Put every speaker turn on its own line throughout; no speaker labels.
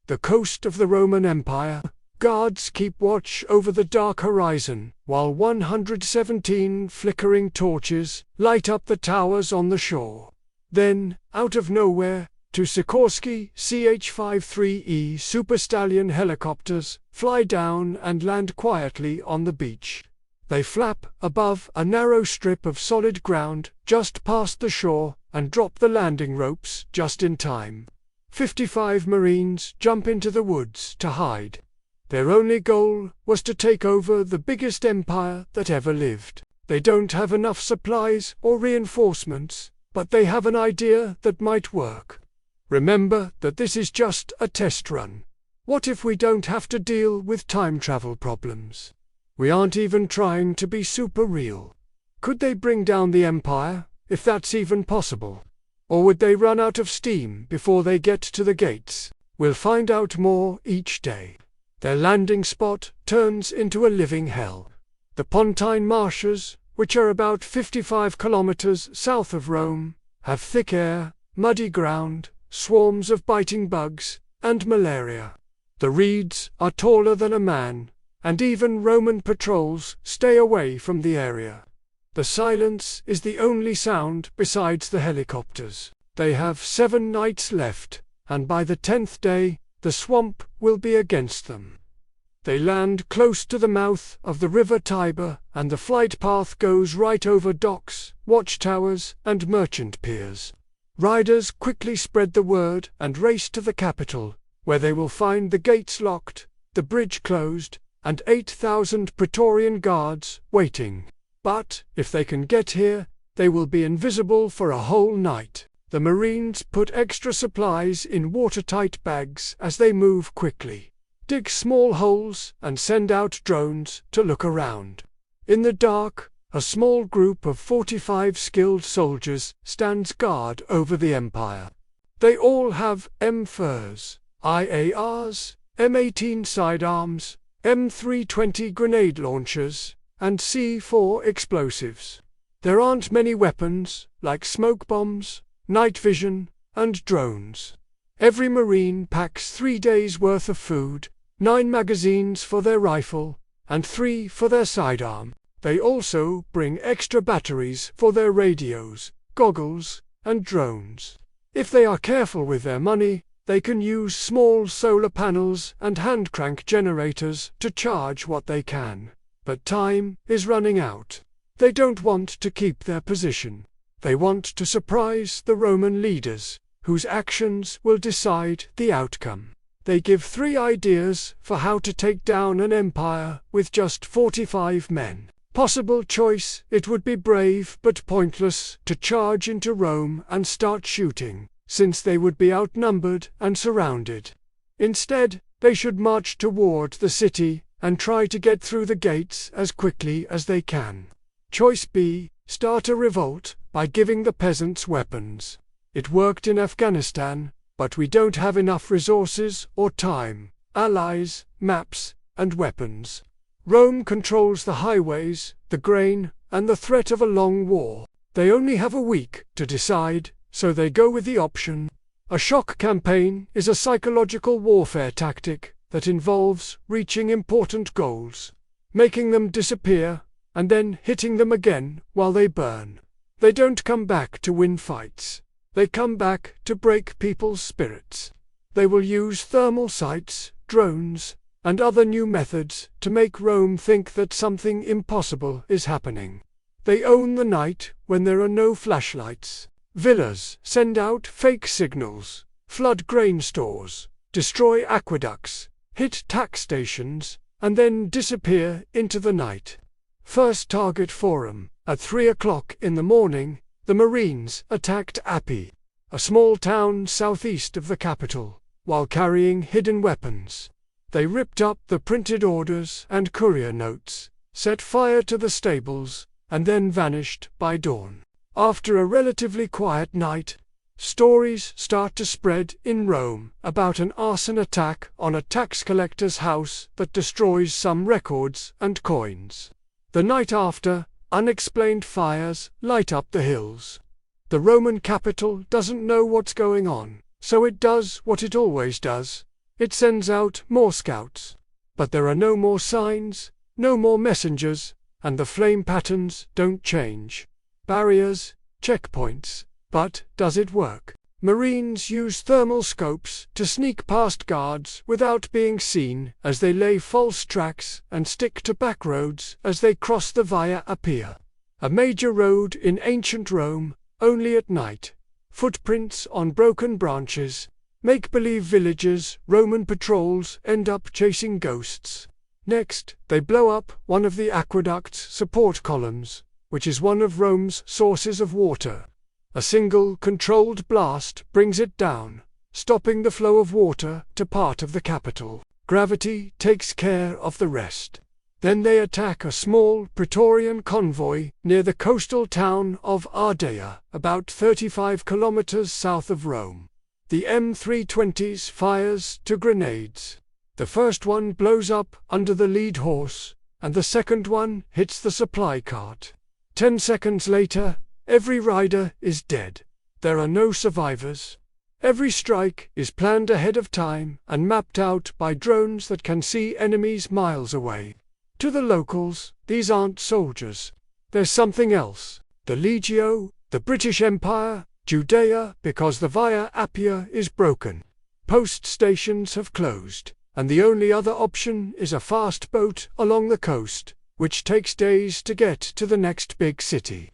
the coast of the Roman Empire. Guards keep watch over the dark horizon, while 117 flickering torches light up the towers on the shore. Then, out of nowhere, two Sikorsky CH-53E Super Stallion helicopters fly down and land quietly on the beach. They flap above a narrow strip of solid ground just past the shore and drop the landing ropes just in time. 55 Marines jump into the woods to hide. Their only goal was to take over the biggest empire that ever lived. They don't have enough supplies or reinforcements, but they have an idea that might work. Remember that this is just a test run. What if we don't have to deal with time travel problems? We aren't even trying to be super real. Could they bring down the empire, if that's even possible? Or would they run out of steam before they get to the gates? We'll find out more each day. Their landing spot turns into a living hell. The Pontine Marshes, which are about 55 kilometers south of Rome, have thick air, muddy ground, swarms of biting bugs, and malaria. The reeds are taller than a man, and even Roman patrols stay away from the area. The silence is the only sound besides the helicopters. They have 7 nights left, and by the 10th day, the swamp will be against them. They land close to the mouth of the river Tiber, and the flight path goes right over docks, watchtowers, and merchant piers. Riders quickly spread the word and race to the capital, where they will find the gates locked, the bridge closed, and 8,000 Praetorian guards waiting. But, if they can get here, they will be invisible for a whole night. The Marines put extra supplies in watertight bags as they move quickly, dig small holes, and send out drones to look around. In the dark, a small group of 45 skilled soldiers stands guard over the empire. They all have M4s, IARs, M18 sidearms, M320 grenade launchers, and C4 explosives. There aren't many weapons, like smoke bombs, night vision, and drones. Every Marine packs 3 days' worth of food, 9 magazines for their rifle, and 3 for their sidearm. They also bring extra batteries for their radios, goggles, and drones. If they are careful with their money, they can use small solar panels and hand crank generators to charge what they can. But time is running out. They don't want to keep their position. They want to surprise the Roman leaders, whose actions will decide the outcome. They give 3 ideas for how to take down an empire with just 45 men. Possible choice: it would be brave but pointless to charge into Rome and start shooting, since they would be outnumbered and surrounded. Instead, they should march toward the city and try to get through the gates as quickly as they can. Choice B: start a revolt by giving the peasants weapons. It worked in Afghanistan, but we don't have enough resources or time, allies, maps, and weapons. Rome controls the highways, the grain, and the threat of a long war. They only have a week to decide, so they go with the option. A shock campaign is a psychological warfare tactic that involves reaching important goals, making them disappear, and then hitting them again while they burn. They don't come back to win fights. They come back to break people's spirits. They will use thermal sights, drones, and other new methods to make Rome think that something impossible is happening. They own the night when there are no flashlights. Villas send out fake signals, flood grain stores, destroy aqueducts, hit tax stations, and then disappear into the night. First target Forum. At 3 o'clock in the morning, the Marines attacked Appii, a small town southeast of the capital, while carrying hidden weapons. They ripped up the printed orders and courier notes, set fire to the stables, and then vanished by dawn. After a relatively quiet night, stories start to spread in Rome about an arson attack on a tax collector's house that destroys some records and coins. The night after, unexplained fires light up the hills. The Roman capital doesn't know what's going on, so it does what it always does. It sends out more scouts. But there are no more signs, no more messengers, and the flame patterns don't change. Barriers, checkpoints. But does it work? Marines use thermal scopes to sneak past guards without being seen as they lay false tracks and stick to back roads as they cross the Via Appia, a major road in ancient Rome, only at night. Footprints on broken branches. Make-believe villages, Roman patrols end up chasing ghosts. Next, they blow up one of the aqueduct's support columns, which is one of Rome's sources of water. A single controlled blast brings it down, stopping the flow of water to part of the capital. Gravity takes care of the rest. Then they attack a small Praetorian convoy near the coastal town of Ardea, about 35 kilometers south of Rome. The M320s fires two grenades. The first one blows up under the lead horse, and the second one hits the supply cart. 10 seconds later, every rider is dead. There are no survivors. Every strike is planned ahead of time and mapped out by drones that can see enemies miles away. To the locals, these aren't soldiers. There's something else. The Legio, the British Empire, Judea, because the Via Appia is broken. Post stations have closed, and the only other option is a fast boat along the coast, which takes days to get to the next big city.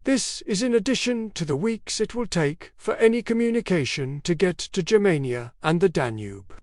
This is in addition to the weeks it will take for any communication to get to Germania and the Danube.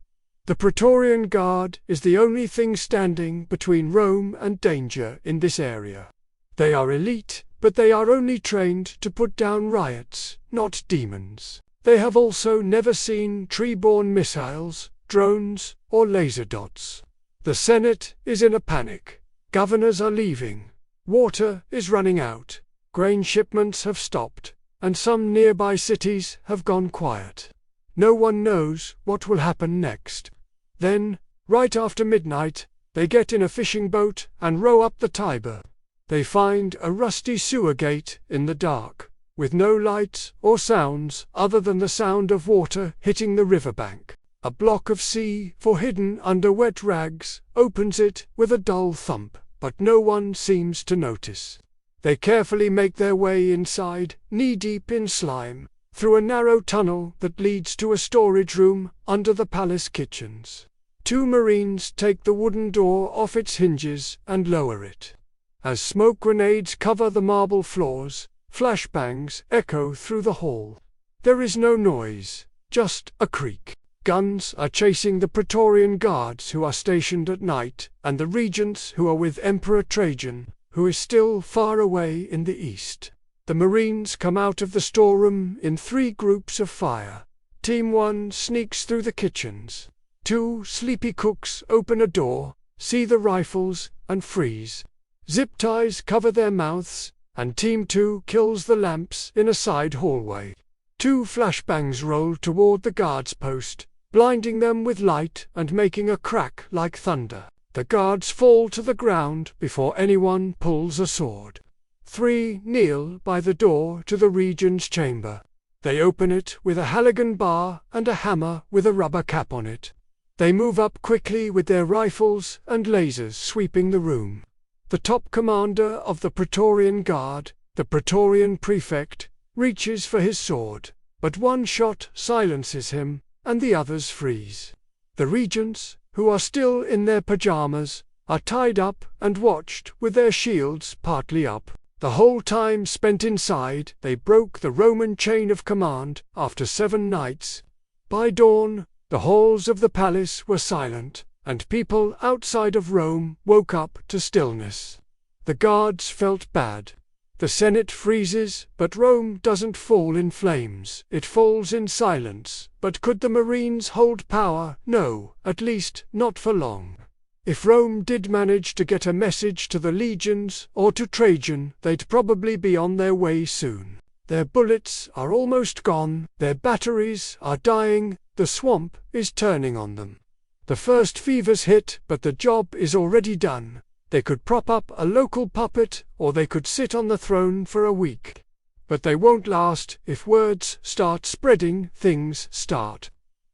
The Praetorian Guard is the only thing standing between Rome and danger in this area. They are elite, but they are only trained to put down riots, not demons. They have also never seen tree-borne missiles, drones, or laser dots. The Senate is in a panic. Governors are leaving. Water is running out. Grain shipments have stopped, and some nearby cities have gone quiet. No one knows what will happen next. Then, right after midnight, they get in a fishing boat and row up the Tiber. They find a rusty sewer gate in the dark, with no lights or sounds other than the sound of water hitting the riverbank. A block of C4 hidden under wet rags opens it with a dull thump, but no one seems to notice. They carefully make their way inside, knee-deep in slime, through a narrow tunnel that leads to a storage room under the palace kitchens. 2 Marines take the wooden door off its hinges and lower it. As smoke grenades cover the marble floors, flashbangs echo through the hall. There is no noise, just a creak. Guns are chasing the Praetorian guards who are stationed at night, and the regents who are with Emperor Trajan, who is still far away in the east. The Marines come out of the storeroom in 3 groups of fire. Team 1 sneaks through the kitchens. 2 sleepy cooks open a door, see the rifles, and freeze. Zip ties cover their mouths, and Team 2 kills the lamps in a side hallway. 2 flashbangs roll toward the guards' post, blinding them with light and making a crack like thunder. The guards fall to the ground before anyone pulls a sword. 3 kneel by the door to the regent's chamber. They open it with a Halligan bar and a hammer with a rubber cap on it. They move up quickly with their rifles and lasers sweeping the room. The top commander of the Praetorian Guard, the Praetorian Prefect, reaches for his sword, but one shot silences him, and the others freeze. The regents, who are still in their pajamas, are tied up and watched with their shields partly up. The whole time spent inside, they broke the Roman chain of command after 7 nights. By dawn, the halls of the palace were silent, and people outside of Rome woke up to stillness. The guards felt bad. The Senate freezes, but Rome doesn't fall in flames. It falls in silence. But could the Marines hold power? No, at least not for long. If Rome did manage to get a message to the legions or to Trajan, they'd probably be on their way soon. Their bullets are almost gone, their batteries are dying, the swamp is turning on them. The first fevers hit, but the job is already done. They could prop up a local puppet, or they could sit on the throne for a week. But they won't last. If words start spreading, things start.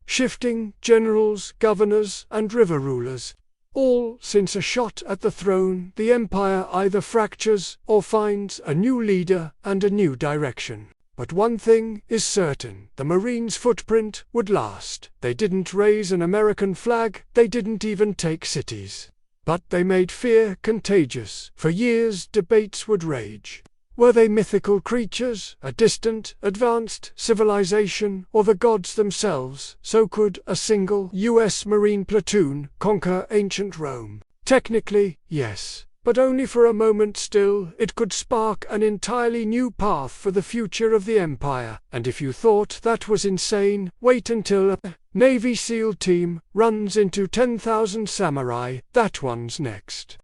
shifting generals, governors, and river rulers. All since a shot at the throne, the empire either fractures or finds a new leader and a new direction. But one thing is certain, the Marines' footprint would last. They didn't raise an American flag, they didn't even take cities. But they made fear contagious. For years debates would rage. Were they mythical creatures, a distant, advanced civilization, or the gods themselves? So could a single U.S. Marine platoon conquer ancient Rome? Technically, yes. But only for a moment. Still, it could spark an entirely new path for the future of the Empire. And if you thought that was insane, wait until a Navy SEAL team runs into 10,000 samurai. That one's next.